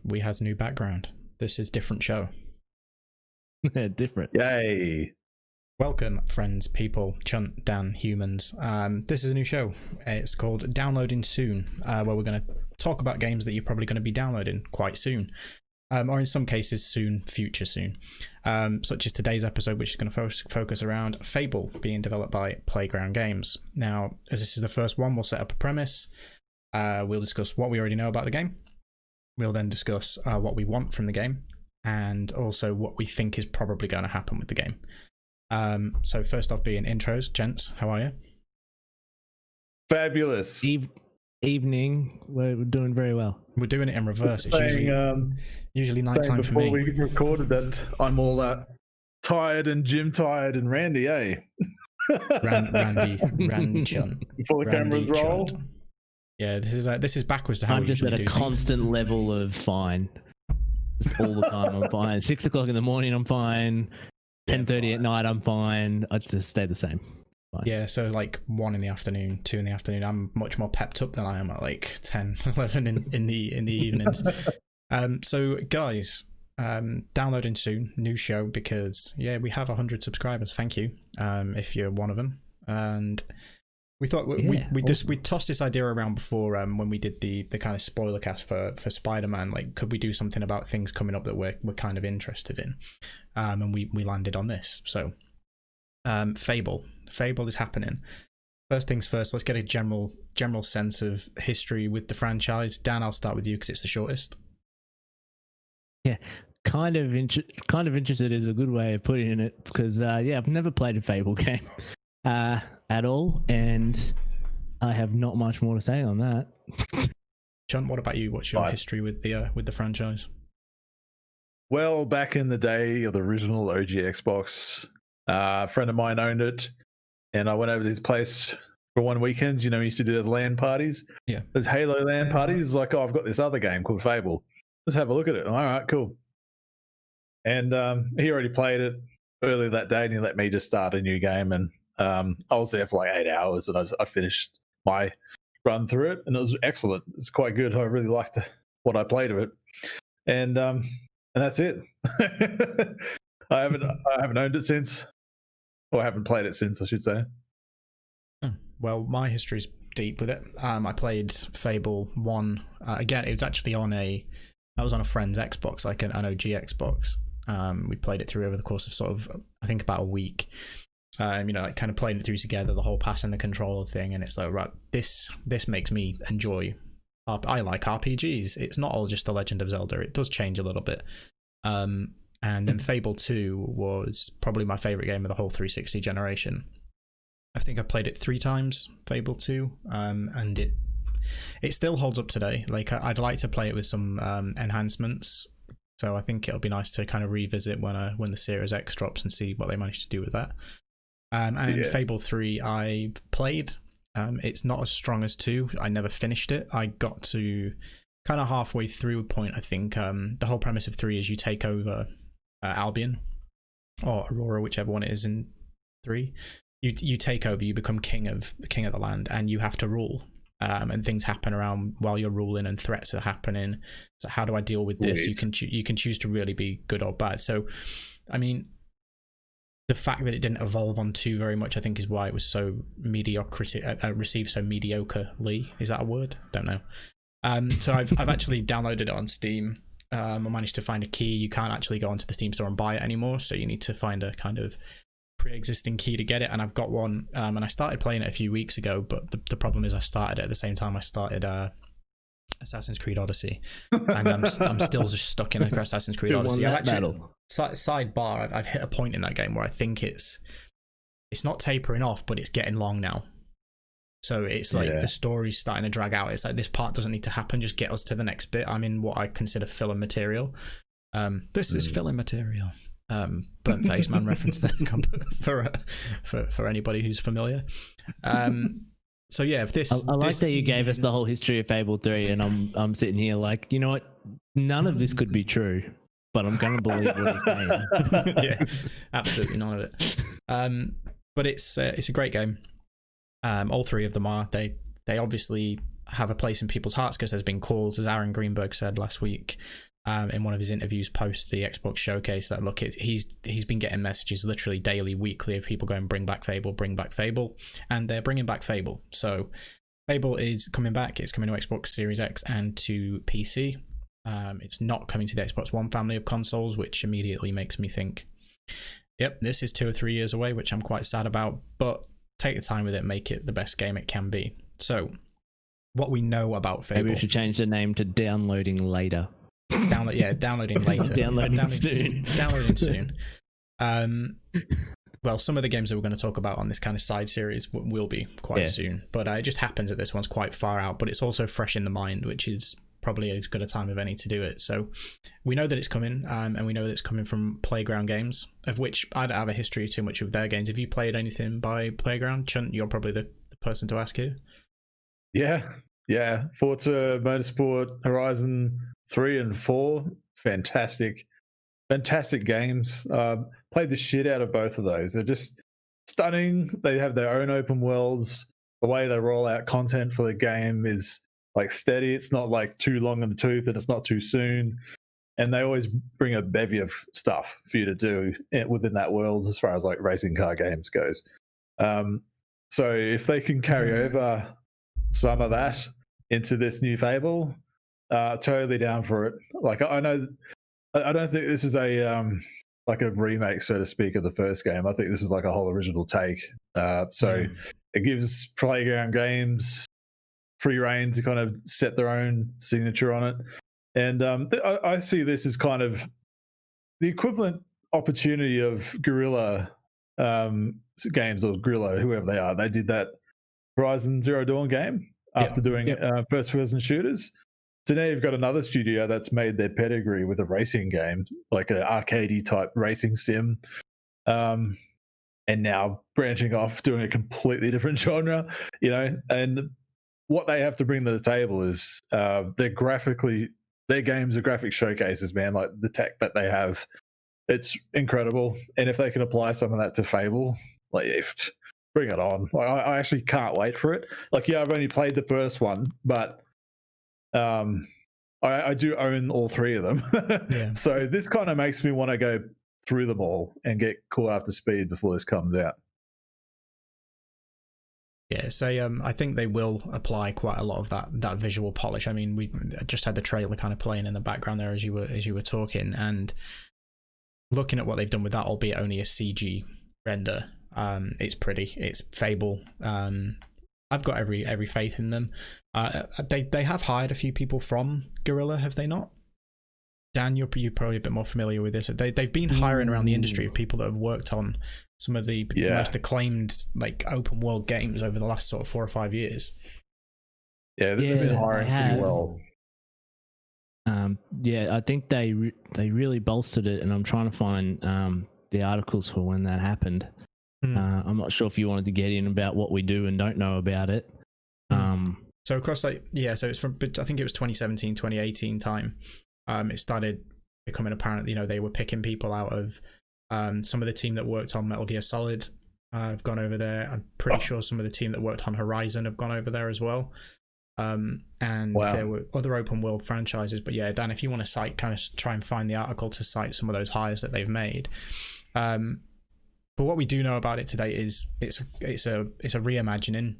we has new background. This is different show. Different. Yay. Welcome, friends, people, Chunt, Dan, humans. This is a new show. It's called Downloading Soon, where we're going to talk about games that you're probably going to be downloading quite soon. Or in some cases soon, future soon. Such as today's episode, which is going to focus around Fable being developed by Playground Games. Now, as this is the first one, we'll set up a premise. We'll discuss what we already know about the game. We'll then discuss what we want from the game, and also what we think is probably going to happen with the game. So first off, being intros, gents, how are you? Fabulous. Evening. We're doing very well. We're doing it in reverse. It's usually nighttime for me. Before we recorded that, I'm all tired and gym tired and Randy, eh? Randy Chunt. Before the cameras roll. Chunt. Yeah, this is backwards to how I'm we just usually at a constant level of fine. Just all the time I'm fine. 6 o'clock in the morning I'm fine. 10:30 at night I'm fine. I just stay the same. Fine. Yeah, so like 1 in the afternoon, 2 in the afternoon, I'm much more pepped up than I am at like 10, 11 in the evenings. So guys, downloading soon, new show, because yeah, we have 100 subscribers. Thank you, if you're one of them. And we thought we tossed this idea around before, when we did the kind of spoiler cast for Spider-Man. Like, could we do something about things coming up that we're kind of interested in? And we landed on this. So Fable is happening. First things first, let's get a general sense of history with the franchise. Dan, I'll start with you because it's the shortest. Yeah, kind of interested is a good way of putting it, because I've never played a Fable game at all, and I have not much more to say on that. Chunt, what about you? What's your history with the franchise? Well, back in the day of the original OG Xbox, a friend of mine owned it, and I went over to his place for one weekend. You know, we used to do those LAN parties. Yeah. Those Halo LAN parties. Like, oh, I've got this other game called Fable. Let's have a look at it. All right, cool. And he already played it earlier that day, and he let me just start a new game. And I was there for like 8 hours, and I finished my run through it, and it was excellent. It's quite good. I really liked what I played of it. And that's it. I haven't owned it since. Or I haven't played it since, I should say. Well, my history's deep with it. I played Fable 1. Again, it was actually on a friend's Xbox, like an OG Xbox. We played it through over the course of sort of, I think, about a week. Like kind of playing it through together, the whole passing the controller thing, and it's like, right, this makes me enjoy. I like RPGs. It's not all just The Legend of Zelda. It does change a little bit. And then Fable 2 was probably my favorite game of the whole 360 generation. I think I played it 3 times, Fable 2, and it still holds up today. Like, I'd like to play it with some enhancements, so I think it'll be nice to kind of revisit when the Series X drops and see what they managed to do with that. Fable 3 I played. It's not as strong as 2. I never finished it. I got to kind of halfway through a point, I think. The whole premise of 3 is you take over Albion or Aurora, whichever one it is in 3. You take over, you become king of the land, and you have to rule. And things happen around while you're ruling, and threats are happening. So how do I deal with this? Right. You can choose to really be good or bad. So, I mean, the fact that it didn't evolve on 2 very much, I think, is why it was so received so mediocrely. Is that a word? Don't know. So I've actually downloaded it on Steam. I managed to find a key. You can't actually go onto the Steam store and buy it anymore, so you need to find a kind of pre-existing key to get it, and I've got one. And I started playing it a few weeks ago, but the problem is I started it at the same time I started Assassin's Creed Odyssey, and I'm still just stuck in Assassin's Creed Odyssey. Sidebar, I've hit a point in that game where I think it's not tapering off, but it's getting long now. So it's like the story's starting to drag out. It's like, this part doesn't need to happen. Just get us to the next bit. I'm in what I consider filler material. This is filler material. Burnt Face Man reference thing for anybody who's familiar. So yeah, if this, I like that you gave us the whole history of Fable 3, and I'm sitting here like, you know what? None of this could be true, but I'm going to believe what he's saying. Yeah, absolutely none of it. But it's a great game. All 3 of them are. They obviously have a place in people's hearts because there's been calls, as Aaron Greenberg said last week. in one of his interviews post the Xbox showcase that look, he's been getting messages literally daily, weekly of people going bring back Fable, and they're bringing back Fable. So Fable is coming back. It's coming to Xbox Series X and to PC. It's not coming to the Xbox One family of consoles, which immediately makes me think, yep, this is 2 or 3 years away, which I'm quite sad about, but take the time with it, make it the best game it can be. So what we know about Fable. Maybe we should change the name to Downloading Later. Downloading later. Downloading soon. Downloading soon. Well, some of the games that we're going to talk about on this kind of side series will be quite soon, but it just happens that this one's quite far out, but it's also fresh in the mind, which is probably as good a time of any to do it. So we know that it's coming, and we know that it's coming from Playground Games, of which I don't have a history too much of their games. Have you played anything by Playground? Chunt, you're probably the person to ask here. Yeah. Forza Motorsport Horizon 3 and 4, fantastic games. Played the shit out of both of those. They're just stunning. They have their own open worlds. The way they roll out content for the game is like steady. It's not like too long in the tooth, and it's not too soon. And they always bring a bevy of stuff for you to do within that world as far as like racing car games goes. So if they can carry over some of that into this new Fable, totally down for it. Like I know, I don't think this is a like a remake, so to speak, of the first game. I think this is like a whole original take. It gives Playground Games free reign to kind of set their own signature on it. And I see this as kind of the equivalent opportunity of Guerrilla Games, or Guerrilla, whoever they are. They did that Horizon Zero Dawn game after doing first-person shooters. So now you've got another studio that's made their pedigree with a racing game, like an arcadey type racing sim, and now branching off, doing a completely different genre, and what they have to bring to the table is their games are graphic showcases, man. Like the tech that they have, it's incredible. And if they can apply some of that to Fable, like bring it on. Like, I actually can't wait for it. Like, I've only played the first one, but I do own all 3 of them. So this kind of makes me want to go through them all and get caught up to speed before this comes out. Yeah, so I think they will apply quite a lot of that visual polish. I mean, we just had the trailer kind of playing in the background there as you were talking, and looking at what they've done with that, albeit only a CG render, it's pretty. It's Fable. I've got every faith in them. They have hired a few people from Guerrilla, have they not? Dan, you're probably a bit more familiar with this. They've been hiring around the industry of people that have worked on some of the most acclaimed like open world games over the last sort of 4 or 5 years. Yeah, they've been hiring pretty well. I think they really bolstered it, and I'm trying to find the articles for when that happened. I'm not sure if you wanted to get in about what we do and don't know about it. So across so it's from, I think it was 2017, 2018 time. It started becoming apparent, they were picking people out of some of the team that worked on Metal Gear Solid have gone over there. I'm pretty sure some of the team that worked on Horizon have gone over there as well. There were other open world franchises. But yeah, Dan, if you want to try and find the article to cite some of those hires that they've made. But what we do know about it today is it's a reimagining.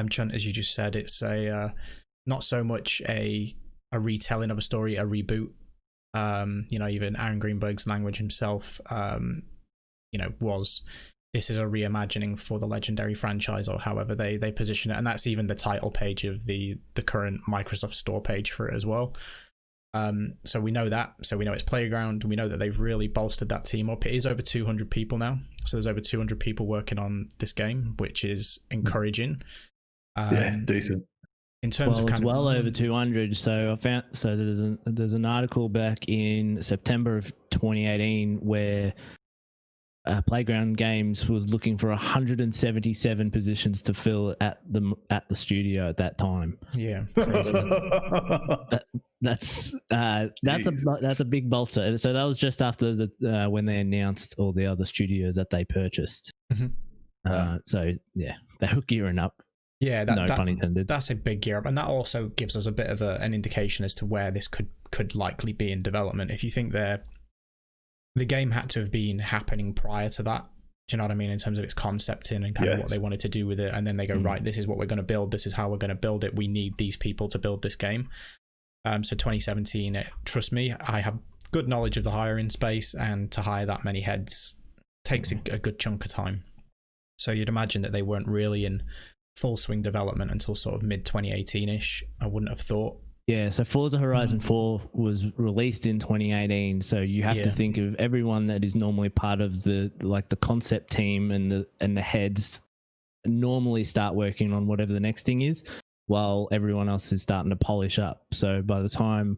Chunt, as you just said, it's a not so much a retelling of a story, a reboot. Even Aaron Greenberg's language himself, this is a reimagining for the legendary franchise, or however they position it, and that's even the title page of the current Microsoft Store page for it as well. So we know that. So we know it's Playground. We know that they've really bolstered that team up. It is over 200 people now. So there's over 200 people working on this game, which is encouraging. Decent. In terms of well over 200. So I found there's an article back in September of 2018 where Playground Games was looking for 177 positions to fill at the studio at that time. Yeah, that's a big bolster. So that was just after when they announced all the other studios that they purchased. So yeah, they were gearing up. Yeah, no pun intended. That's a big gear up, and that also gives us a bit of an indication as to where this could could likely be in development. If you think the game had to have been happening prior to that, do you know what I mean, in terms of its concepting and kind of what they wanted to do with it, and then they go, right, this is what we're going to build, this is how we're going to build it, we need these people to build this game. So 2017, trust me, I have good knowledge of the hiring space, and to hire that many heads takes a good chunk of time. So you'd imagine that they weren't really in full swing development until sort of mid 2018ish. I wouldn't have thought. Yeah, so Forza Horizon 4 was released in 2018, so you have to think of everyone that is normally part of the concept team and the heads normally start working on whatever the next thing is, while everyone else is starting to polish up. So by the time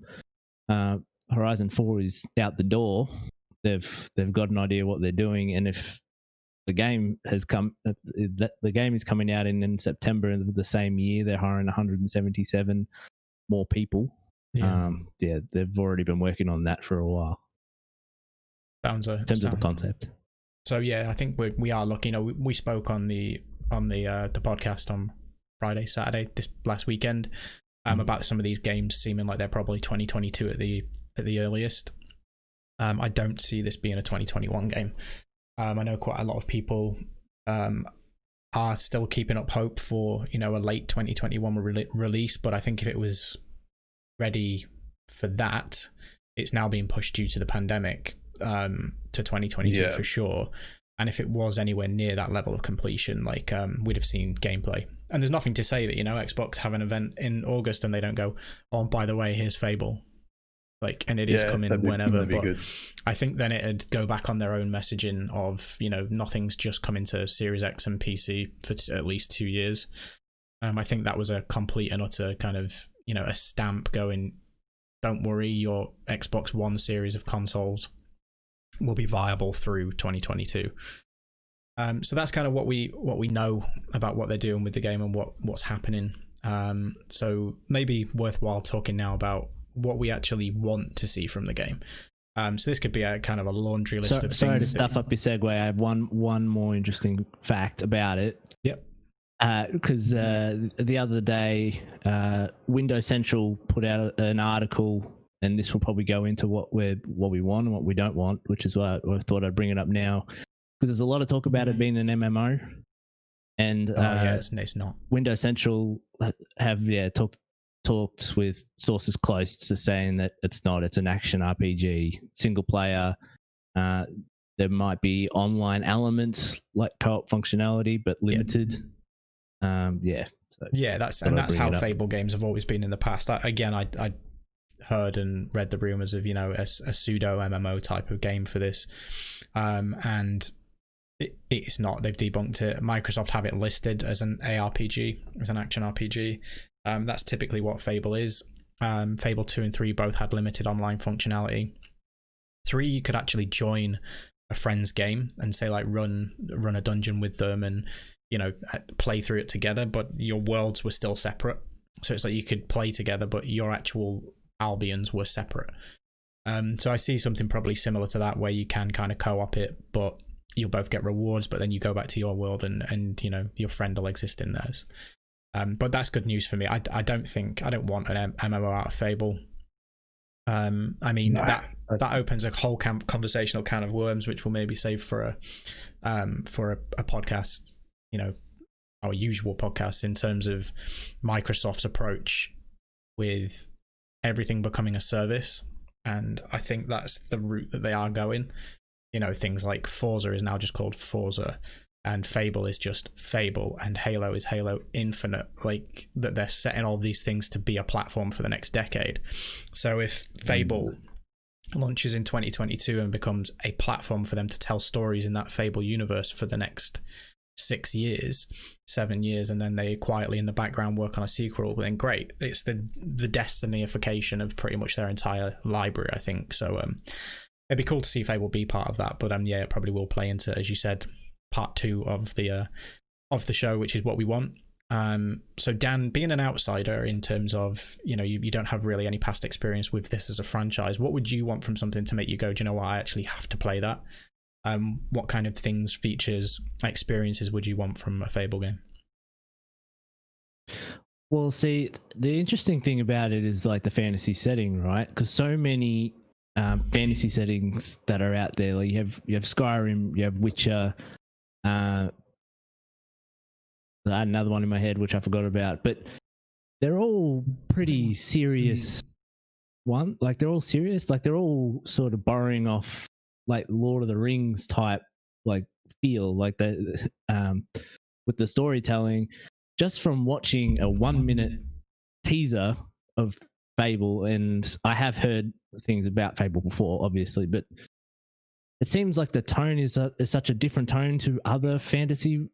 Horizon 4 is out the door, they've got an idea what they're doing, and if the game is coming out in September of the same year, they're hiring 177 more people. They've already been working on that for a while. In terms of the concept. So I think we are lucky. We spoke on the podcast on Friday, Saturday, this last weekend, about some of these games seeming like they're probably 2022 at the earliest. I don't see this being a 2021 game. I know quite a lot of people are still keeping up hope for a late 2021 release, but I think if it was ready for that, it's now being pushed due to the pandemic to 2022 for sure. And if it was anywhere near that level of completion, we'd have seen gameplay. And there's nothing to say that Xbox have an event in August and they don't go, oh, by the way, here's Fable. And it is coming whenever, but good. I think then it'd go back on their own messaging of, nothing's just coming to Series X and PC for at least 2 years. I think that was a complete and utter kind of, a stamp going, don't worry, your Xbox One series of consoles will be viable through 2022. So that's kind of what we know about what they're doing with the game and what's happening. So maybe worthwhile talking now about what we actually want to see from the game. So this could be a kind of a laundry list of things. Sorry to stuff up your segue. I have one more interesting fact about it. Yep. Because the other day, Windows Central put out an article, and this will probably go into what we want and what we don't want, which is why I thought I'd bring it up now, because there's a lot of talk about it being an MMO, and it's not. Windows Central have talked with sources close to saying that it's not. It's an action RPG, single player. There might be online elements like co-op functionality, but limited. That's how Fable games have always been in the past. I heard and read the rumors of a pseudo MMO type of game for this, and it's not. They've debunked it. Microsoft have it listed as an ARPG, as an action RPG. That's typically what Fable is. Fable 2 and 3 both had limited online functionality. 3, you could actually join a friend's game and say run a dungeon with them and play through it together, but your worlds were still separate. So it's you could play together, but your actual Albions were separate. So I see something probably similar to that, where you can kind of co-op it, but you'll both get rewards, but then you go back to your world and your friend will exist in theirs. But that's good news for me. I don't want an MMO out of Fable. That opens a whole conversational can of worms, which we'll maybe save for a podcast, our usual podcast, in terms of Microsoft's approach with everything becoming a service. And I think that's the route that they are going. Things like Forza is now just called Forza, and Fable is just Fable, and Halo is Halo Infinite. That they're setting all these things to be a platform for the next decade. So if Fable launches in 2022 and becomes a platform for them to tell stories in that Fable universe for the next 7 years, and then they quietly in the background work on a sequel, then great. It's the Destiny-ification of pretty much their entire library, I think. So it'd be cool to see Fable be part of that, but it probably will play into, as you said, part 2 of the show, which is what we want. So Dan, being an outsider in terms of you don't have really any past experience with this as a franchise, what would you want from something to make you go, do you know what, I actually have to play that? What kind of things, features, experiences would you want from a Fable game? Well, see, the interesting thing about it is like the fantasy setting, right? Because so many fantasy settings that are out there, like you have Skyrim, you have Witcher, I had another one in my head which I forgot about, but they're all pretty serious. Like they're all serious, like they're all sort of borrowing off like Lord of the Rings type like feel, like the with the storytelling. Just from watching a 1 minute teaser of Fable, and I have heard things about Fable before, obviously, but it seems like the tone is such a different tone to other fantasy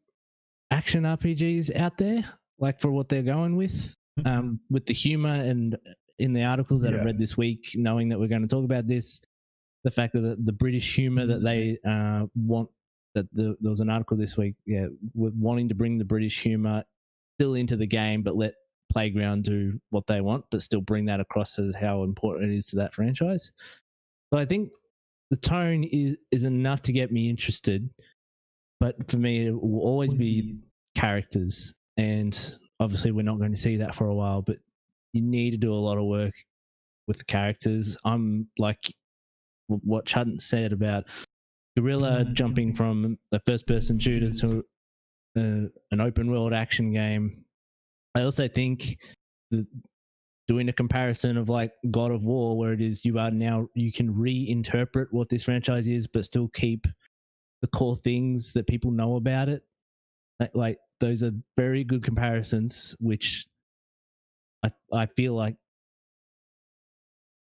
action RPGs out there, like for what they're going with the humor. And in the articles that I've read this week, knowing that we're going to talk about this, the fact that the British humor that they want, that there was an article this week, with wanting to bring the British humor still into the game, but let Playground do what they want, but still bring that across as how important it is to that franchise. So I think the tone is enough to get me interested, but for me, it will always be characters. And obviously, we're not going to see that for a while, but you need to do a lot of work with the characters. I'm like what Chudden said about Guerrilla jumping from a first-person shooter to an open-world action game. I also think that doing a comparison of like God of War, where it is you can reinterpret what this franchise is, but still keep the core things that people know about it. Like those are very good comparisons, which I feel like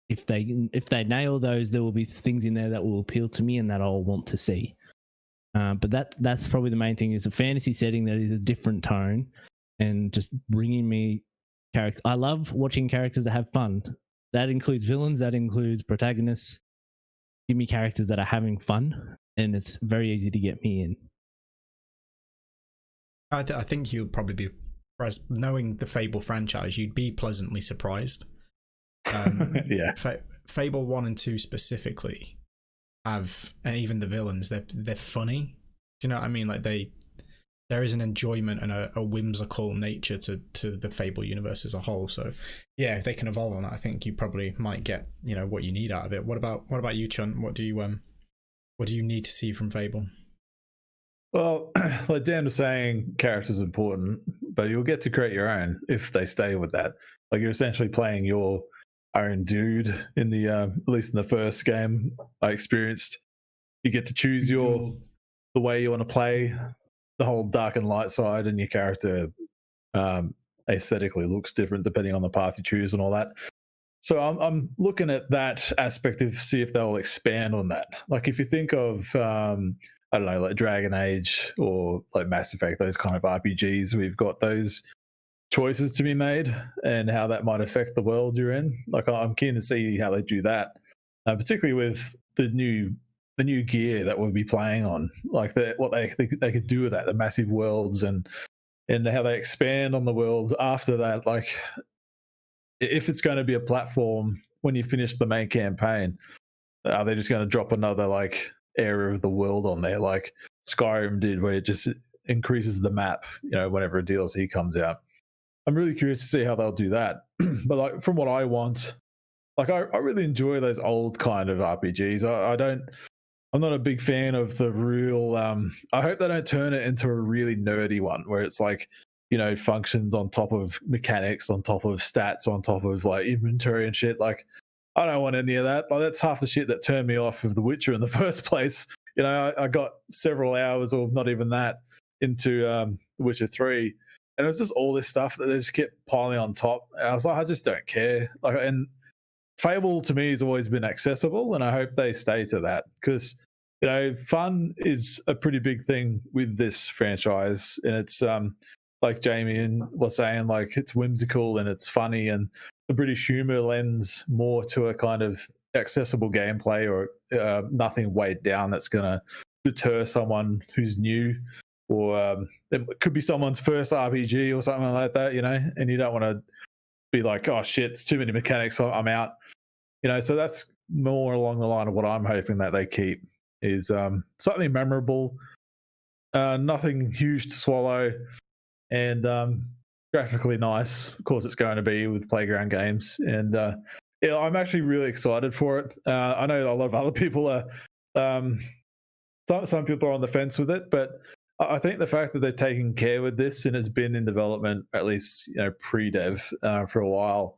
if they nail those, there will be things in there that will appeal to me and that I'll want to see. But that's probably the main thing, is a fantasy setting that is a different tone and just bringing me characters. I love watching characters that have fun. That includes villains, that includes protagonists. Give me characters that are having fun, and it's very easy to get me in. I think you'll probably be surprised. Knowing the Fable franchise, you'd be pleasantly surprised. Fable 1 and 2 specifically have, and even the villains, they're funny. Do you know what I mean? Like there is an enjoyment and a whimsical nature to the Fable universe as a whole. So yeah, if they can evolve on that, I think you probably might get, what you need out of it. What about you, Chunt? What do you need to see from Fable? Well, like Dan was saying, characters are important, but you'll get to create your own if they stay with that. Like you're essentially playing your own dude in the at least in the first game I experienced. You get to choose the way you want to play, the whole dark and light side, and your character aesthetically looks different depending on the path you choose and all that. So I'm looking at that aspect of see if they'll expand on that. Like if you think of I don't know, like Dragon Age or like Mass Effect, those kind of RPGs, we've got those choices to be made and how that might affect the world you're in. Like I'm keen to see how they do that, particularly with the new gear that we'll be playing on. Like what they could do with that, the massive worlds and how they expand on the world after that. Like if it's going to be a platform when you finish the main campaign, are they just going to drop another like area of the world on there like Skyrim did, where it just increases the map, whenever a DLC comes out? I'm really curious to see how they'll do that. But like from what I want, like I really enjoy those old kind of RPGs. I'm not a big fan of the real I hope they don't turn it into a really nerdy one where it's like, functions on top of mechanics, on top of stats, on top of like inventory and shit. Like I don't want any of that. Like that's half the shit that turned me off of The Witcher in the first place. I got several hours, or not even that, into The Witcher 3, and it was just all this stuff that they just kept piling on top. And I was like, I just don't care. Like, and Fable to me has always been accessible, and I hope they stay to that because fun is a pretty big thing with this franchise, and it's like Jamie was saying, like it's whimsical and it's funny, and the British humor lends more to a kind of accessible gameplay or nothing weighed down that's going to deter someone who's new, or it could be someone's first RPG or something like that, and you don't want to be like, oh shit, it's too many mechanics, so I'm out. So that's more along the line of what I'm hoping that they keep is something memorable, nothing huge to swallow, and graphically nice. Of course, it's going to be with Playground Games, and yeah, I'm actually really excited for it. I know a lot of other people are. Some people are on the fence with it, but I think the fact that they're taking care with this and it's been in development, at least pre-dev, for a while,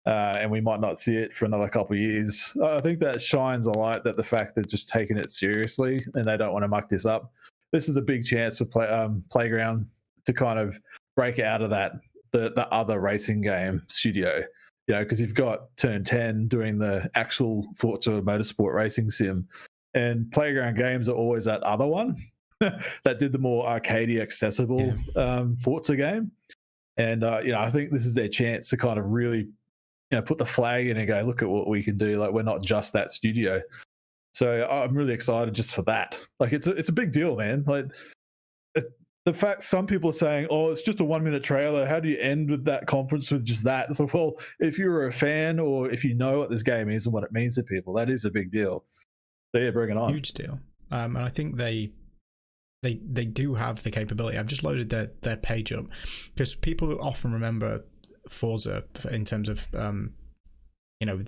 and we might not see it for another couple of years. I think that shines a light that the fact they're just taking it seriously and they don't want to muck this up. This is a big chance for Playground to kind of break out of that the other racing game studio. Because you've got Turn 10 doing the actual Forza Motorsport racing sim, and Playground Games are always that other one that did the more arcadey accessible Forza game. And I think this is their chance to kind of really put the flag in and go, look at what we can do. Like, we're not just that studio. So I'm really excited just for that. Like, it's a big deal, man. Like, the fact some people are saying, oh, it's just a 1 minute trailer. How do you end with that conference with just that? So, well, if you're a fan or if you know what this game is and what it means to people, that is a big deal. So yeah, bring it on. Huge deal. And I think they do have the capability. I've just loaded their page up because people often remember Forza in terms of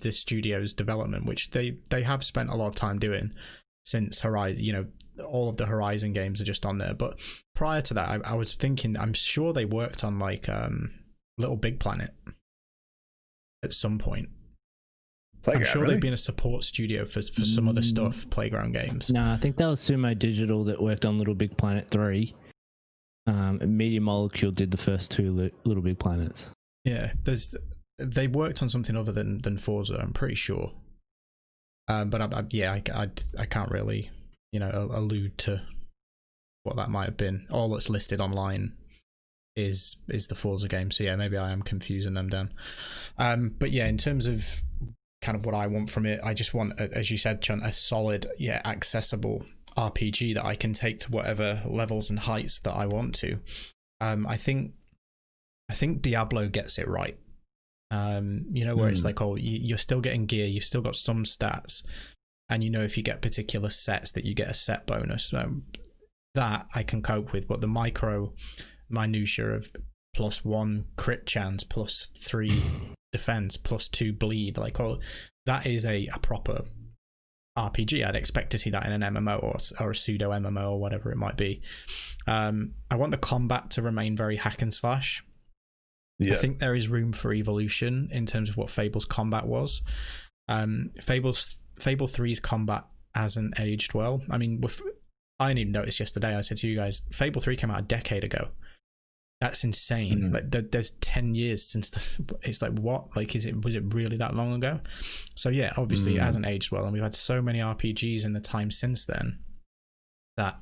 this studio's development, which they have spent a lot of time doing since Horizon. All of the Horizon games are just on there, but prior to that, I was thinking, I'm sure they worked on like Little Big Planet at some point. I'm sure they've been a support studio for some other stuff, Playground Games. No, I think that was Sumo Digital that worked on Little Big Planet 3. Media Molecule did the first two Little Big Planets. Yeah, they worked on something other than Forza, I'm pretty sure. But I can't really, allude to what that might have been. All that's listed online is the Forza game. So yeah, maybe I am confusing them down. But yeah, in terms of kind of what I want from it, I just want, as you said, Chunt, a solid yet accessible RPG that I can take to whatever levels and heights that I want to. I think Diablo gets it right. Where it's like, oh, you're still getting gear, you've still got some stats, and if you get particular sets that you get a set bonus. That I can cope with, but the micro minutia of +1 crit chance, +3 defense, +2 bleed, like, oh, that is a proper RPG. I'd expect to see that in an MMO or a pseudo MMO or whatever it might be. I want the combat to remain very hack and slash. Yeah. I think there is room for evolution in terms of what Fable's combat was. Fable 3's combat hasn't aged well. I mean, I didn't even notice yesterday. I said to you guys, Fable 3 came out a decade ago. That's insane. Like, there's 10 years since it's like, what? Like, was it really that long ago? So yeah, obviously it hasn't aged well, and we've had so many RPGs in the time since then that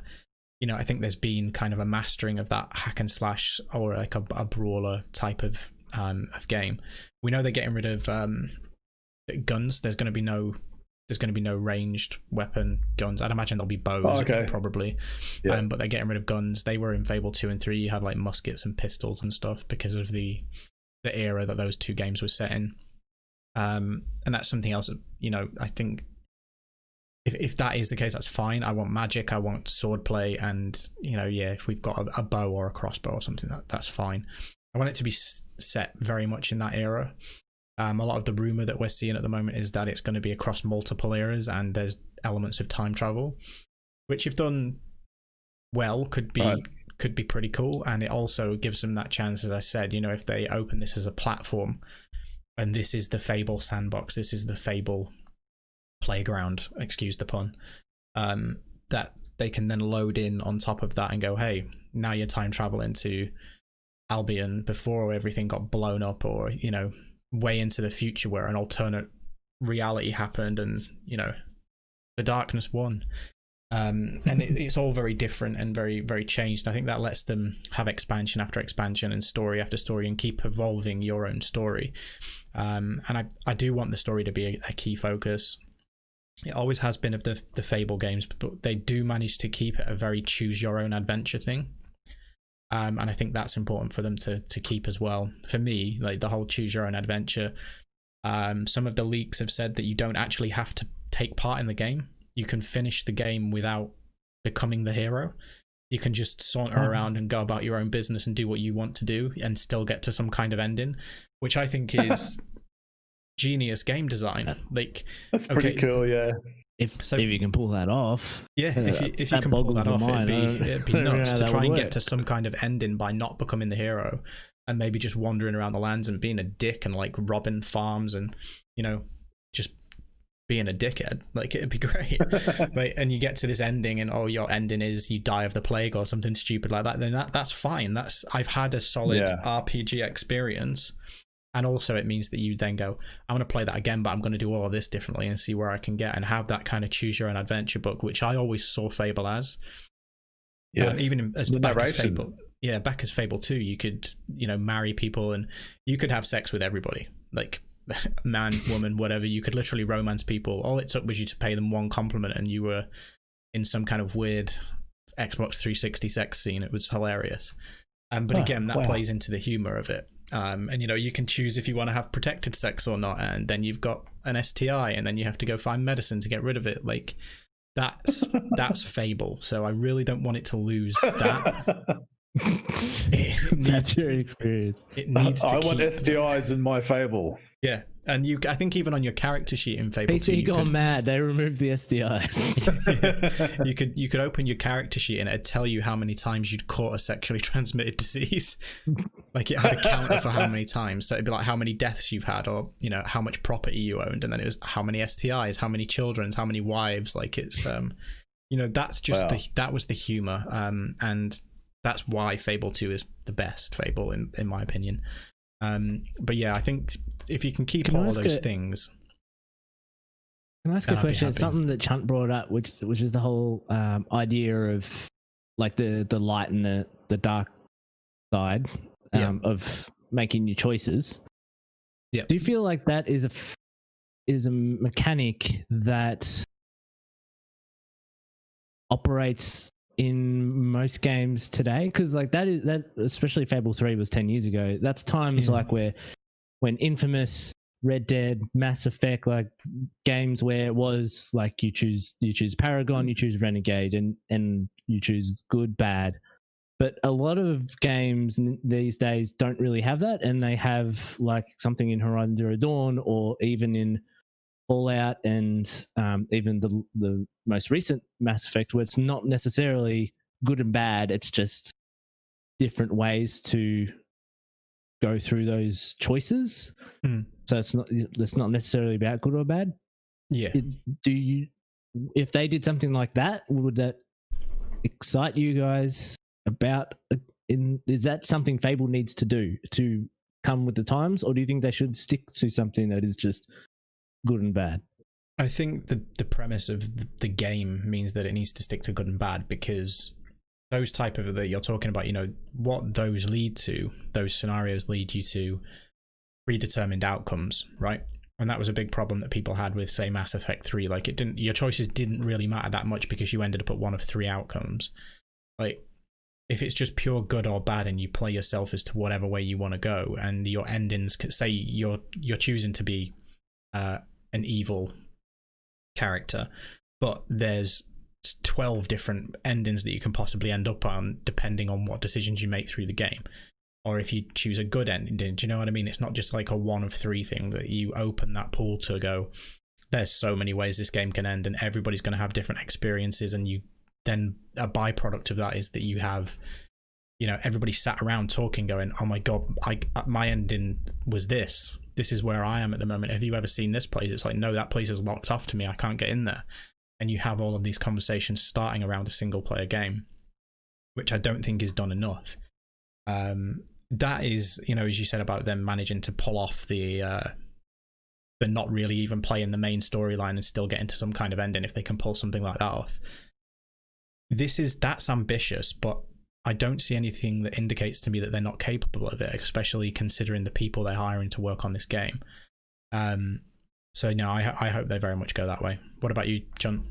I think there's been kind of a mastering of that hack and slash, or like a brawler type of game. We know they're getting rid of guns. There's going to be no ranged weapon guns. I'd imagine there'll be bows, probably. Yeah. But they're getting rid of guns. They were in Fable 2 and 3. You had like muskets and pistols and stuff because of the era that those two games were set in. And that's something else that, I think if that is the case, that's fine. I want magic, I want swordplay, and if we've got a bow or a crossbow or something, that's fine. I want it to be set very much in that era. A lot of the rumor that we're seeing at the moment is that it's going to be across multiple eras, and there's elements of time travel, which, if done well, could be pretty cool. And it also gives them that chance, as I said, if they open this as a platform, and this is the Fable sandbox, this is the Fable playground, excuse the pun, that they can then load in on top of that and go, hey, now you're time traveling to Albion before everything got blown up, or way into the future where an alternate reality happened and the darkness won. And it's all very different and very, very changed. I think that lets them have expansion after expansion and story after story and keep evolving your own story. And I do want the story to be a key focus. It always has been of the Fable games, but they do manage to keep it a very choose your own adventure thing. And I think that's important for them to keep as well. For me, like the whole choose your own adventure, some of the leaks have said that you don't actually have to take part in the game. You can finish the game without becoming the hero. You can just saunter around and go about your own business and do what you want to do and still get to some kind of ending, which I think is genius game design. Like, that's pretty cool, yeah. If you can pull that off, yeah. If you can pull that off, it'd be nuts to try and get to some kind of ending by not becoming the hero and maybe just wandering around the lands and being a dick and like robbing farms and, you know, just being a dickhead. Like, it'd be great. Right? And you get to this ending and your ending is you die of the plague or something stupid like that, then that's fine. I've had a solid RPG experience. And also it means that you then go, I'm going to play that again, but I'm going to do all of this differently and see where I can get, and have that kind of choose your own adventure book, which I always saw Fable as. Yes. Even as back as Fable. Yeah, back as Fable 2, you could, you know, marry people and you could have sex with everybody. Like, man, woman, whatever. You could literally romance people. All it took was you to pay them one compliment and you were in some kind of weird Xbox 360 sex scene. It was hilarious. But again, that plays into the humor of it. And, you know, you can choose if you want to have protected sex or not. And then you've got an STI and then you have to go find medicine to get rid of it. Like, that's Fable. So I really don't want it to lose that. That's your experience. It needs to I want STIs in my Fable. Yeah, and I think even on your character sheet in Fable 2, PC gone mad. They removed the STIs. you could open your character sheet and it'd tell you how many times you'd caught a sexually transmitted disease. Like, it had a counter for how many times. So it'd be like how many deaths you've had, or, you know, how much property you owned, and then it was how many STIs, how many children, how many wives. Like, it's you know, that's just that was the humor, and that's why Fable 2 is the best Fable in my opinion. But yeah, I think if you can keep all of those things. Can I ask a question? It's something that Chunt brought up, which is the whole idea of like the light and the dark side of making your choices. Yeah. Do you feel like that is a mechanic that operates in most games today? Because like that especially Fable 3 was 10 years ago. That's times like when Infamous, Red Dead, Mass Effect, like games where it was like you choose Paragon, you choose Renegade, and you choose good, bad. But a lot of games these days don't really have that, and they have like something in Horizon Zero Dawn or even in Fallout and even the most recent Mass Effect, where it's not necessarily good and bad, it's just different ways to go through those choices. So it's not necessarily about good or bad. Yeah. If they did something like that, would that excite you guys about? Is that something Fable needs to do to come with the times, or do you think they should stick to something that is just good and bad? I think the premise of the game means that it needs to stick to good and bad, because those type of that you're talking about, you know, what those scenarios lead you to predetermined outcomes, right? And that was a big problem that people had with, say, Mass Effect 3. Like, your choices didn't really matter that much because you ended up at one of three outcomes. Like, if it's just pure good or bad and you play yourself as to whatever way you want to go, and your endings, say you're choosing to be an evil character, but there's 12 different endings that you can possibly end up on depending on what decisions you make through the game. Or if you choose a good ending, do you know what I mean? It's not just like a one of three thing that you open that pool to go, there's so many ways this game can end and everybody's going to have different experiences, and you then a byproduct of that is that you have, you know, everybody sat around talking going, oh my god, my ending was this is where I am at the moment, have you ever seen this place? It's like, no, that place is locked off to me, I can't get in there. And you have all of these conversations starting around a single player game, which I don't think is done enough. That is, you know, as you said about them managing to pull off the not really even playing the main storyline and still getting to some kind of ending, if they can pull something like that off. That's ambitious, but I don't see anything that indicates to me that they're not capable of it, especially considering the people they're hiring to work on this game. So no, I hope they very much go that way. What about you, John?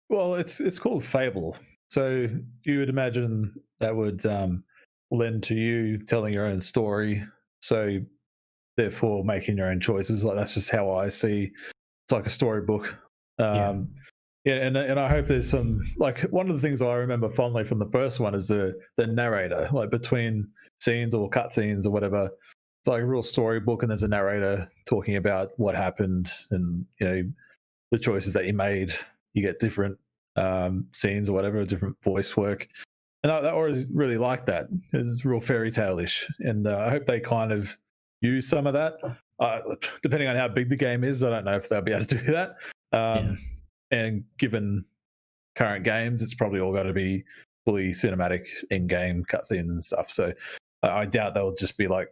Well, it's called Fable, so you would imagine that would lend to you telling your own story. So therefore, making your own choices. Like, that's just how I see. It's like a storybook. Yeah, and I hope there's some, like, one of the things I remember fondly from the first one is the narrator, like between scenes or cutscenes or whatever. It's like a real storybook, and there's a narrator talking about what happened and the choices that you made. You get different scenes or whatever, different voice work, and I always really like that. It's real fairy tale-ish, and I hope they kind of use some of that. Depending on how big the game is, I don't know if they'll be able to do that. And given current games, it's probably all got to be fully cinematic in-game cutscenes and stuff. So I doubt they'll just be like,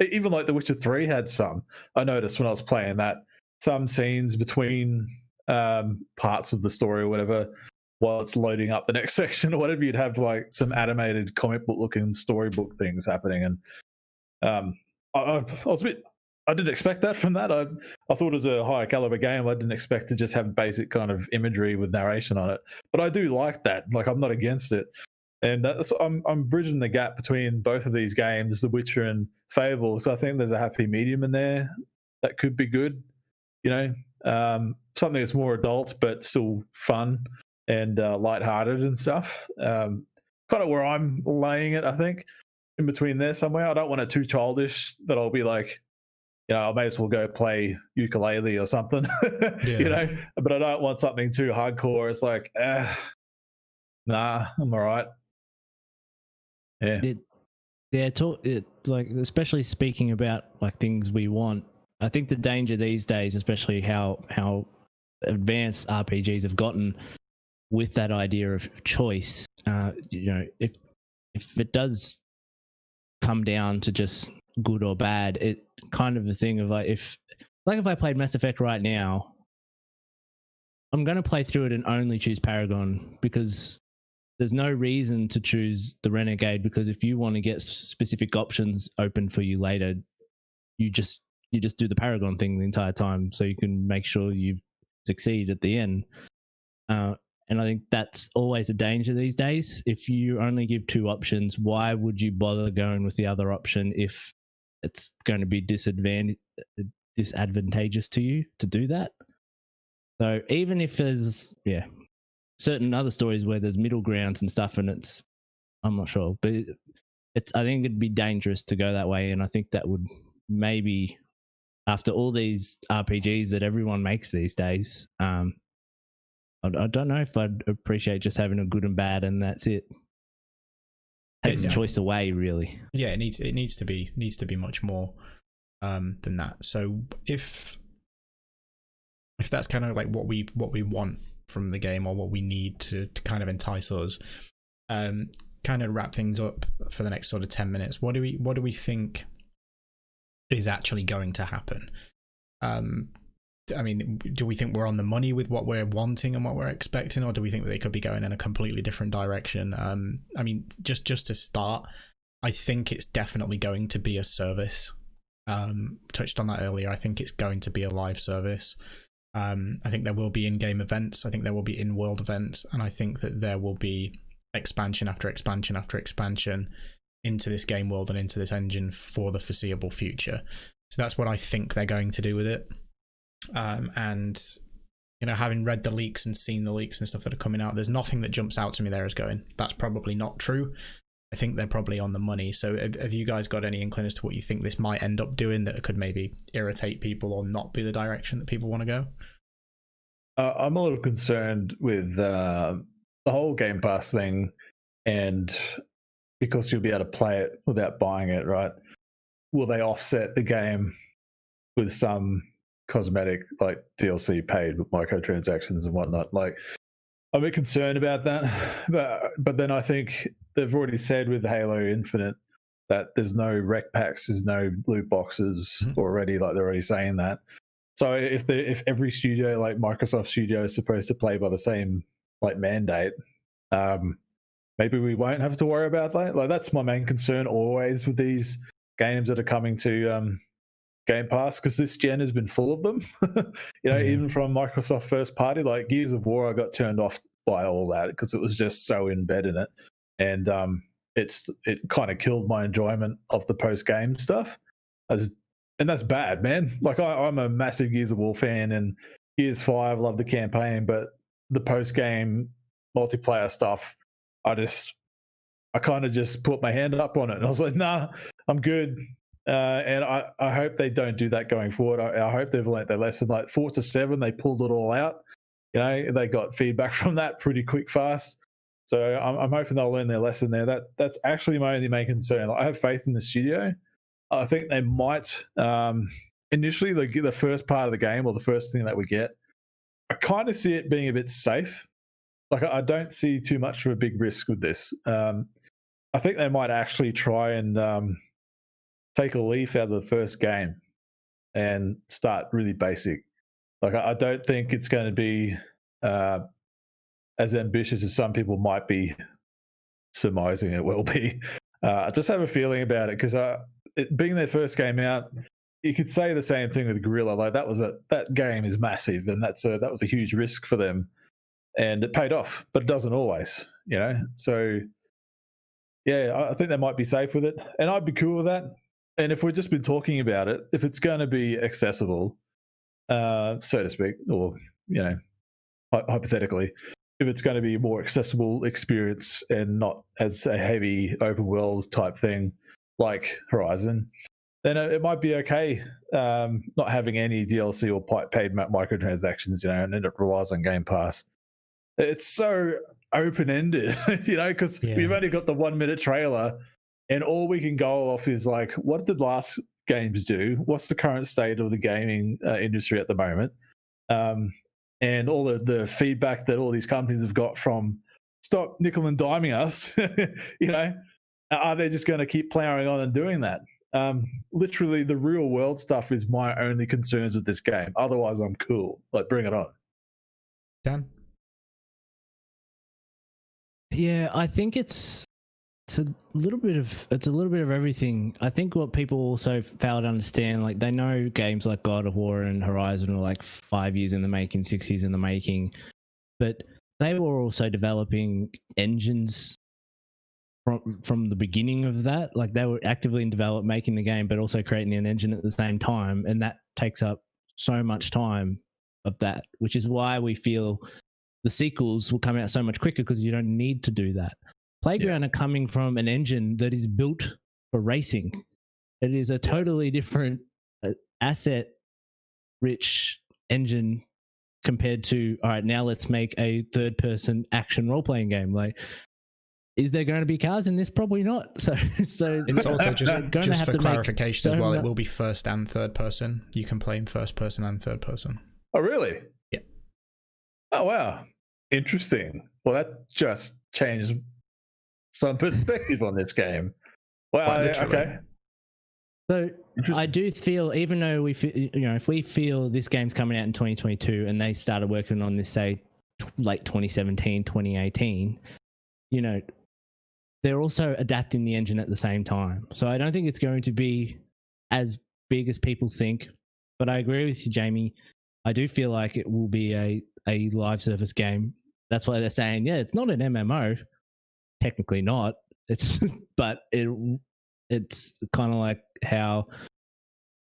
even like The Witcher 3 had some. I noticed when I was playing that, some scenes between parts of the story or whatever, while it's loading up the next section or whatever, you'd have like some animated comic book looking storybook things happening. And I was a bit, I didn't expect that from that. I thought it was a higher caliber game. I didn't expect to just have basic kind of imagery with narration on it. But I do like that. Like, I'm not against it. And I'm bridging the gap between both of these games, The Witcher and Fable. So I think there's a happy medium in there that could be good. Something that's more adult but still fun and lighthearted and stuff. Kind of where I'm laying it, I think, in between there somewhere. I don't want it too childish that I'll be like, I may as well go play ukulele or something, but I don't want something too hardcore. It's like, nah, I'm all right. Yeah. Like, especially speaking about like things we want. I think the danger these days, especially how advanced RPGs have gotten with that idea of choice, if it does come down to just good or bad, it kind of the thing of like, if I played Mass Effect right now, I'm going to play through it and only choose Paragon, because there's no reason to choose the Renegade, because if you want to get specific options open for you later, you just do the Paragon thing the entire time, so you can make sure you succeed at the end. And I think that's always a danger these days. If you only give two options, why would you bother going with the other option if it's going to be disadvantageous to you to do that? So even if there's certain other stories where there's middle grounds and stuff, and I'm not sure, but I think it'd be dangerous to go that way. And I think that would maybe, after all these RPGs that everyone makes these days, I don't know if I'd appreciate just having a good and bad and that's it. Takes the choice away, really. Yeah, it needs to be much more than that. So if that's kind of like what we want from the game, or what we need to kind of entice us, kind of wrap things up for the next sort of 10 minutes. What do we think is actually going to happen? I mean, do we think we're on the money with what we're wanting and what we're expecting, or do we think that they could be going in a completely different direction? I mean, just to start, I think it's definitely going to be a service. Touched on that earlier. I think it's going to be a live service. I think there will be in-game events. I think there will be in-world events, and I think that there will be expansion after expansion after expansion into this game world and into this engine for the foreseeable future. So that's what I think they're going to do with it. And having read the leaks and seen the leaks and stuff that are coming out, there's nothing that jumps out to me there as going, that's probably not true. I think they're probably on the money. So have you guys got any inkling as to what you think this might end up doing that could maybe irritate people or not be the direction that people want to go? I'm a little concerned with the whole Game Pass thing, and because you'll be able to play it without buying it, right? Will they offset the game with some cosmetic like DLC paid with microtransactions and whatnot? Like, I'm a bit concerned about that, but then I think they've already said with Halo Infinite that there's no rec packs, there's no loot boxes already. Like, they're already saying that. So if every studio, like Microsoft Studio, is supposed to play by the same like mandate, maybe we won't have to worry about that. Like, that's my main concern always with these games that are coming to Game Pass, because this gen has been full of them. Even from Microsoft first party, like Gears of War, I got turned off by all that because it was just so in bed in it, and it kind of killed my enjoyment of the post game stuff. And that's bad, man. Like, I'm a massive Gears of War fan, and Gears 5, love the campaign, but the post-game multiplayer stuff, I kind of just put my hand up on it. And I was like, nah, I'm good. And I hope they don't do that going forward. I hope they've learnt their lesson. Like Forza 7, they pulled it all out. You know, they got feedback from that pretty fast. So I'm hoping they'll learn their lesson there. That's actually my only main concern. Like, I have faith in the studio. I think they might initially the first part of the game, or the first thing that we get, I kind of see it being a bit safe. Like, I don't see too much of a big risk with this. I think they might actually try and take a leaf out of the first game and start really basic. Like, I don't think it's going to be as ambitious as some people might be surmising it will be. I just have a feeling about it, because it being their first game out, you could say the same thing with Guerrilla. Like, that game is massive, and that was a huge risk for them, and it paid off, but it doesn't always, you know. So yeah, I think they might be safe with it, and I'd be cool with that. And if we've just been talking about it, if it's going to be accessible, so to speak, or, you know, hypothetically, if it's going to be a more accessible experience and not as a heavy open world type thing like Horizon, then it might be okay not having any DLC or paid microtransactions, you know, and it relies on Game Pass. It's so open-ended, you know, because we've only got the 1 minute trailer, and all we can go off is like, what did the last games do? What's the current state of the gaming industry at the moment? And all the feedback that all these companies have got from stop nickel and diming us, you know, are they just going to keep plowing on and doing that? Literally, the real world stuff is my only concerns with this game. Otherwise, I'm cool. Like, bring it on. Dan? Yeah, I think it's a little bit of everything. I think what people also fail to understand, like, they know games like God of War and Horizon were like 5 years in the making, 6 years in the making, but they were also developing engines from the beginning of that. Like, they were actively in development, making the game, but also creating an engine at the same time, and that takes up so much time of that, which is why we feel the sequels will come out so much quicker, because you don't need to do that. Playground are coming from an engine that is built for racing. It is a totally different asset-rich engine compared to, all right, now let's make a third-person action role-playing game. Like, is there going to be cars in this? Probably not. So it's also just for clarification as well. It will be first and third person. You can play in first person and third person. Oh, really? Yeah. Oh, wow. Interesting. Well, that just changed some perspective on this game. Wow. Okay. So I do feel, even though if we feel this game's coming out in 2022 and they started working on this, say, late 2017, 2018, you know, they're also adapting the engine at the same time. So I don't think it's going to be as big as people think. But I agree with you, Jamie. I do feel like it will be a live service game. That's why they're saying, yeah, it's not an MMO. Technically not. But it's kind of like how,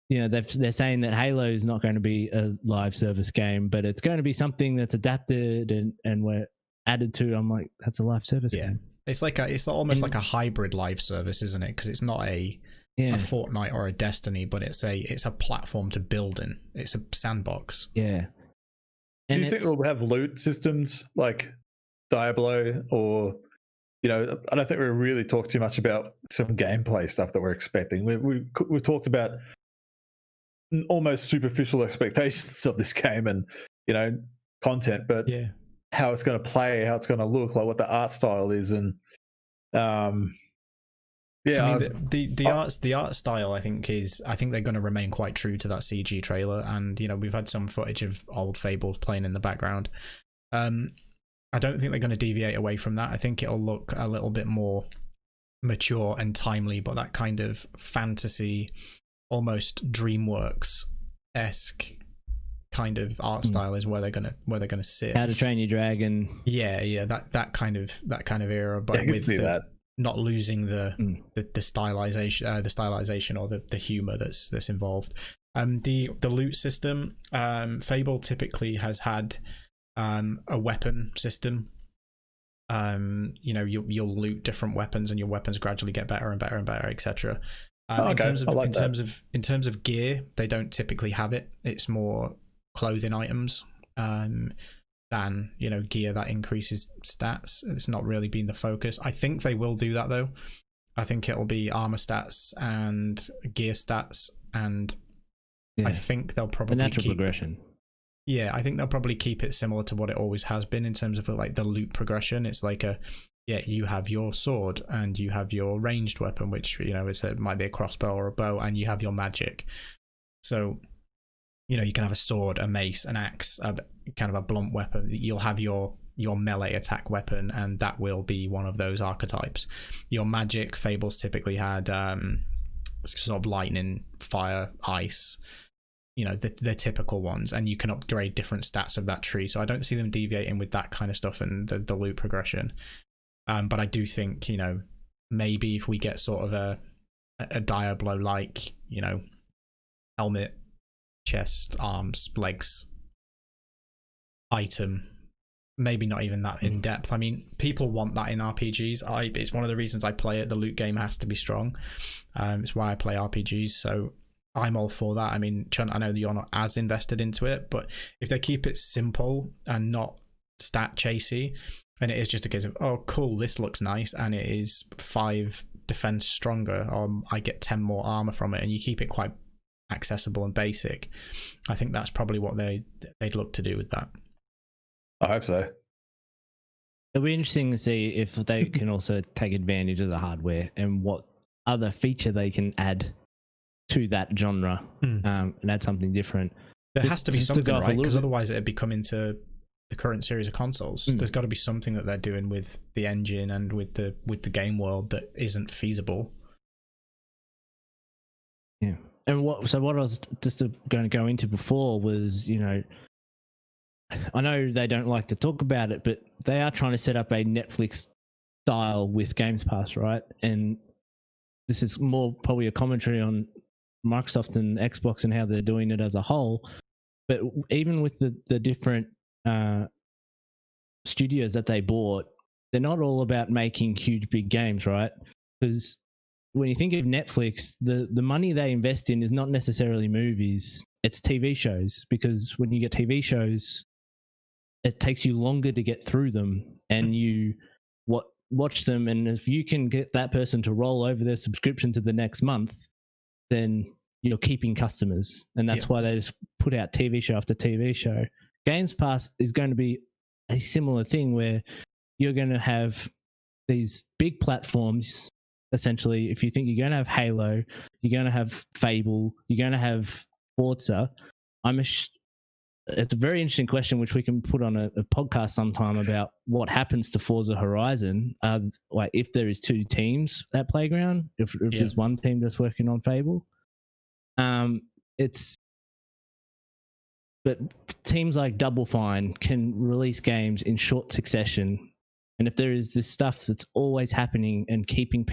you know, they're saying that Halo is not going to be a live service game, but it's going to be something that's adapted and we're added to. I'm like, that's a live service game. It's like it's almost like a hybrid live service, isn't it? Because it's not a Fortnite or a Destiny, but it's a platform to build in. It's a sandbox. Yeah. Do you think we'll have loot systems like Diablo, or, you know, I don't think we really talked too much about some gameplay stuff that we're expecting. We talked about almost superficial expectations of this game and, you know, content, but how it's going to play, how it's going to look, like what the art style is, and I mean, the art style, I think they're going to remain quite true to that CG trailer, and, you know, we've had some footage of old Fable playing in the background. I don't think they're going to deviate away from that. I think it'll look a little bit more mature and timely, but that kind of fantasy, almost DreamWorks-esque kind of art style is where they're gonna sit. How to Train Your Dragon. Yeah, that kind of era, but with not losing the stylization or the humor that's involved. The loot system, Fable typically has had a weapon system. You'll loot different weapons, and your weapons gradually get better and better and better, etc. In terms of gear, they don't typically have it. It's more clothing items than gear that increases stats. It's not really been the focus. I think they will do that though. I think it'll be armor stats and gear stats, and I think they'll probably the natural progression. Yeah, I think they'll probably keep it similar to what it always has been in terms of like the loot progression. It's like you have your sword and you have your ranged weapon, which it might be a crossbow or a bow, and you have your magic. So you can have a sword, a mace, an axe, kind of a blunt weapon. You'll have your melee attack weapon, and that will be one of those archetypes. Your magic, Fables typically had sort of lightning, fire, ice, the typical ones, and you can upgrade different stats of that tree. So I don't see them deviating with that kind of stuff and the loot progression. But I do think, maybe if we get sort of a Diablo-like, helmet, chest, arms, legs, item, maybe not even that in depth. I mean, people want that in RPGs. It's one of the reasons I play it. The loot game has to be strong. It's why I play RPGs. So I'm all for that. I mean, Chunt, I know that you're not as invested into it, but if they keep it simple and not stat chasey, and it is just a case of, oh, cool, this looks nice, and it is 5 defense stronger, or I get 10 more armor from it, and you keep it quite accessible and basic, I think that's probably what they'd look to do with that. I hope so. It'll be interesting to see if they can also take advantage of the hardware and what other feature they can add to that genre, and add something different. There has to be something, right? Because otherwise it'd be coming to the current series of consoles. There's got to be something that they're doing with the engine and with the game world that isn't feasible. Yeah. And what I was just going to go into before was, I know they don't like to talk about it, but they are trying to set up a Netflix style with Games Pass, right? And this is more probably a commentary on Microsoft and Xbox and how they're doing it as a whole. But even with the different studios that they bought, they're not all about making huge, big games, right? Because when you think of Netflix, the money they invest in is not necessarily movies, it's TV shows. Because when you get TV shows, it takes you longer to get through them, and you watch them, and if you can get that person to roll over their subscription to the next month, then you're keeping customers. And that's why they just put out TV show after TV show. Games Pass is going to be a similar thing where you're going to have these big platforms. Essentially, if you think you're going to have Halo, you're going to have Fable, you're going to have Forza. It's a very interesting question, which we can put on a podcast sometime, about what happens to Forza Horizon. Like if there is 2 teams at Playground, if there's one team that's working on Fable, but teams like Double Fine can release games in short succession. And if there is this stuff that's always happening and keeping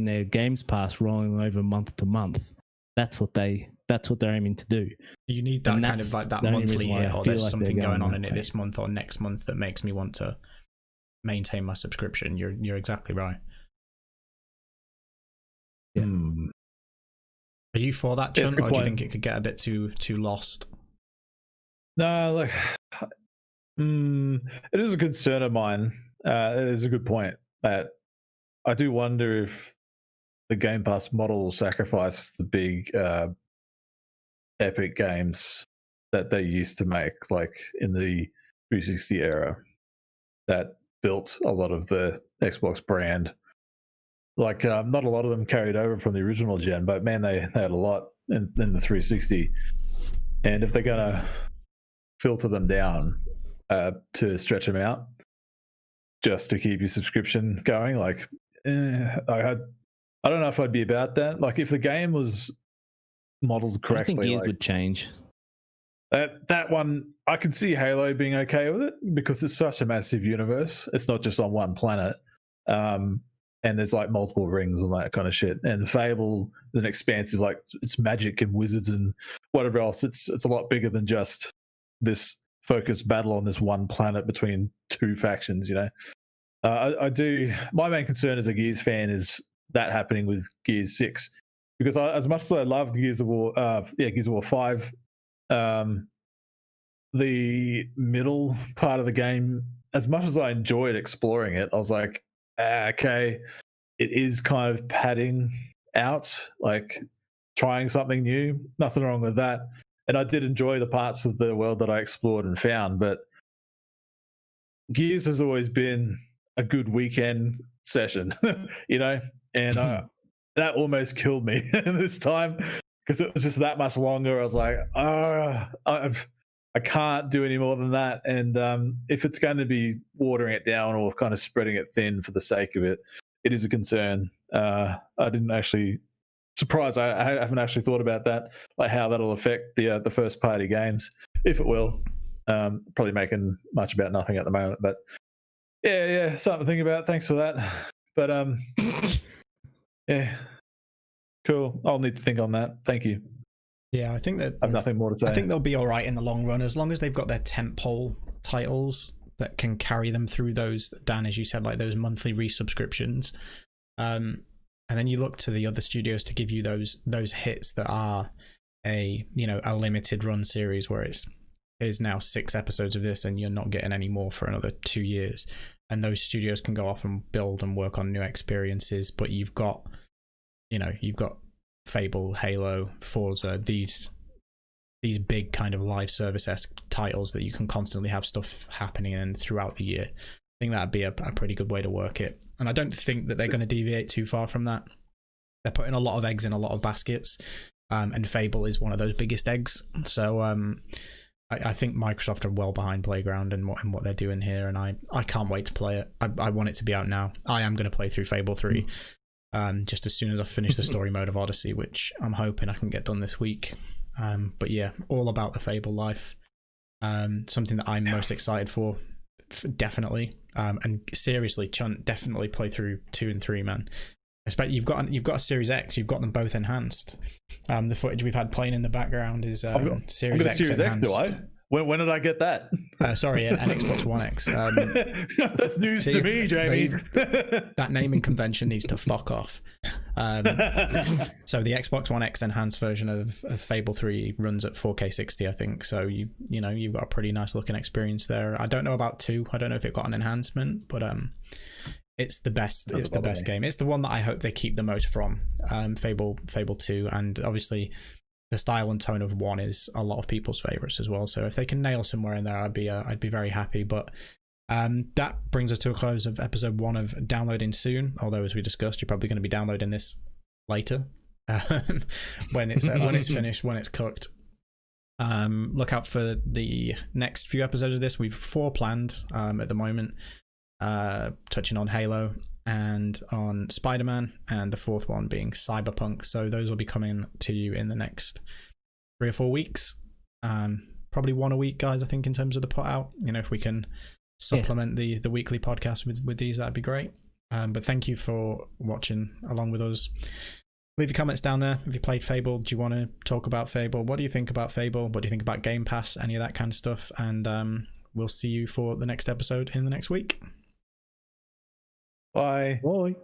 their Games Pass rolling over month to month, that's what they're aiming to do. You need that kind of like that monthly hit, or there's something going on in it this month or next month that makes me want to maintain my subscription. You're exactly right. Yeah. Are you for that, Chunt, or do you think it could get a bit too lost? No, it is a concern of mine. It is a good point, that I do wonder if the Game Pass model will sacrifice the big epic games that they used to make, like in the 360 era, that built a lot of the Xbox brand. Like, not a lot of them carried over from the original gen, but man, they had a lot in the 360. And if they're going to filter them down to stretch them out just to keep your subscription going, like, I don't know if I'd be about that. Like, if the game was modeled correctly, I think gears would change. That one, I could see Halo being okay with it because it's such a massive universe. It's not just on one planet. and there's like multiple rings and that kind of shit. And Fable is an expansive, like it's magic and wizards and whatever else. It's a lot bigger than just this focused battle on this one planet between two factions. You know, I do. My main concern as a Gears fan is that happening with Gears 6, because as much as I loved Gears of War, Gears of War 5, the middle part of the game, as much as I enjoyed exploring it, I was like, okay, it is kind of padding out, like trying something new. Nothing wrong with that. And I did enjoy the parts of the world that I explored and found, but Gears has always been a good weekend session, you know, and that almost killed me this time, because it was just that much longer. I was like, I can't do any more than that. And if it's going to be watering it down or kind of spreading it thin for the sake of it, it is a concern. I didn't actually, surprised, I haven't actually thought about that, like how that'll affect the first party games, if it will. Probably making much about nothing at the moment, but yeah, something to think about. Thanks for that. But yeah, cool. I'll need to think on that. Thank you. Yeah, I think that I have nothing more to say. I think they'll be all right in the long run, as long as they've got their tentpole titles that can carry them through those, Dan, as you said, like those monthly resubscriptions. And then you look to the other studios to give you those hits that are a limited run series where is now 6 episodes of this and you're not getting any more for another 2 years. And those studios can go off and build and work on new experiences, but you've got Fable, Halo, Forza, these big kind of live service-esque titles that you can constantly have stuff happening in throughout the year. I think that'd be a pretty good way to work it. And I don't think that they're going to deviate too far from that. They're putting a lot of eggs in a lot of baskets, and Fable is one of those biggest eggs. So I think Microsoft are well behind Playground and what they're doing here, and I can't wait to play it. I want it to be out now. I am going to play through Fable 3 just as soon as I finish the story mode of Odyssey, which I'm hoping I can get done this week. But yeah, all about the Fable life. Something that I'm most excited for definitely. And seriously, Chunt, definitely play through 2 and 3, man. I expect you've got a Series X. You've got them both enhanced. The footage we've had playing in the background is Series X enhanced. Do I? When did I get that? Sorry, an Xbox One X. That's news to me, Jamie. That naming convention needs to fuck off. So the Xbox One X enhanced version of Fable 3 runs at 4K 60, I think. So you've got a pretty nice looking experience there. I don't know about 2. I don't know if it got an enhancement, but it's the best. It's the best game. It's the one that I hope they keep the most from. Fable 2, and obviously the style and tone of 1 is a lot of people's favorites as well. So if they can nail somewhere in there, I'd be very happy. But that brings us to a close of episode 1 of Downloading Soon. Although, as we discussed, you're probably going to be downloading this later when it's finished, when it's cooked. Look out for the next few episodes of this. We've 4 planned at the moment, touching on Halo and on Spider-Man, and the 4th one being Cyberpunk. So those will be coming to you in the next 3 or 4 weeks. Probably 1 a week, guys, I think, in terms of the put out. If we can supplement the weekly podcast with these, that'd be great. But thank you for watching along with us. Leave your comments down there. If you played Fable, do you want to talk about Fable? What do you think about Fable? What do you think about Game Pass? Any of that kind of stuff. And we'll see you for the next episode in the next week. Bye. Bye.